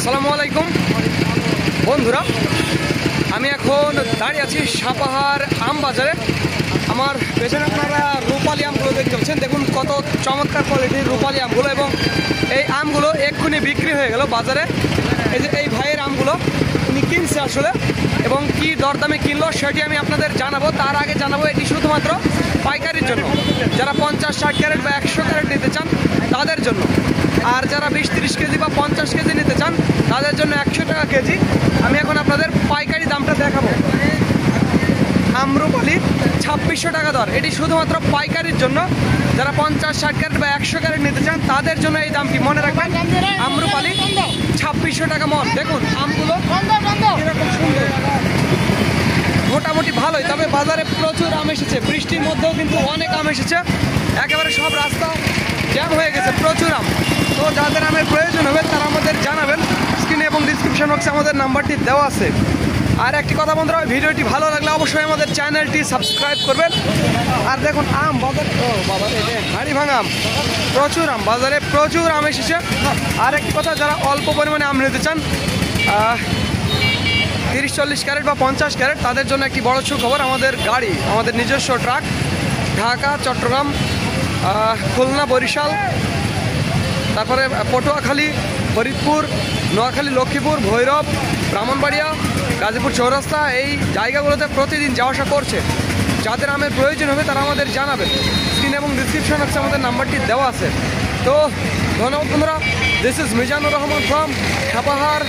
আসসালামু আলাইকুম বন্ধুরা, আমি এখন দাঁড়িয়ে আছি সাপাহার আম বাজারে। আমার পেছনে আপনারা রূপালী আমগুলো দেখতে পাচ্ছেন। দেখুন কত চমৎকার কোয়ালিটির রূপালী আমগুলো, এবং এই আমগুলো এক্ষুনি বিক্রি হয়ে গেল বাজারে। এই যে এই ভাইয়ের আমগুলো উনি কিনছে আসলে, এবং কি দরদামে কিনলো সেটি আমি আপনাদের জানাবো। তার আগে জানাবো এটি শুধুমাত্র পাইকারির জন্য, যারা 50-60 ক্যারেট বা 100 ক্যারেট নিতে চান তাদের জন্য। আর যারা 20-30 কেজি বা 50 কেজি নিতে চান তাদের জন্য 100 টাকা কেজি। আমি এখন আপনাদের পাইকারি দামটা দেখাবো। আমরুপালি 2600 টাকা দর, এটি শুধুমাত্র পাইকারির জন্য। যারা 50-60 ক্যারেট বা 100 ক্যারেট নিতে চান তাদের জন্য এই দামটি মনে রাখবেন। আমরুপালি 2600 টাকা মন। দেখুন আমগুলো এরকম সুন্দর, মোটামুটি ভালোই, তবে বাজারে প্রচুর আম এসেছে। বৃষ্টির মধ্যেও কিন্তু অনেক আম এসেছে, একেবারে সব রাস্তা জ্যাম হয়ে গেছে, প্রচুর আম। তো যাদের আমের প্রয়োজন হবে তারা আমাদের জানাবেন। স্ক্রিনে এবং ডিসক্রিপশন বক্সে আমাদের নাম্বারটি দেওয়া আছে। আর একটি কথা বন্ধুরা, ভিডিওটি ভালো লাগলে অবশ্যই আমাদের চ্যানেলটি সাবস্ক্রাইব করবেন। আর দেখুন আম বাজারে, হাড়ি ভাঙা আম, প্রচুর আম, বাজারে প্রচুর আম এসেছে। আর একটি কথা, যারা অল্প পরিমাণে আম নিতে চান 30-40 ক্যারেট বা 50 ক্যারেট তাদের জন্য একটি বড় সুখবর। আমাদের গাড়ি, আমাদের নিজস্ব ট্রাক ঢাকা, চট্টগ্রাম, খুলনা, বরিশাল, তারপরে পটুয়াখালী, ফরিদপুর, নোয়াখালী, লক্ষ্মীপুর, ভৈরব, ব্রাহ্মণবাড়িয়া, গাজীপুর চৌরাস্তা, এই জায়গাগুলোতে প্রতিদিন যাওয়া আসা করছে। যাদের আমের প্রয়োজন হবে তারা আমাদের জানাবেন। স্ক্রিন এবং ডিসক্রিপশন হচ্ছে আমাদের নাম্বারটি দেওয়া আছে। তো ধন্যবাদ বন্ধুরা, this is Mizanur Rahman from Sapahar.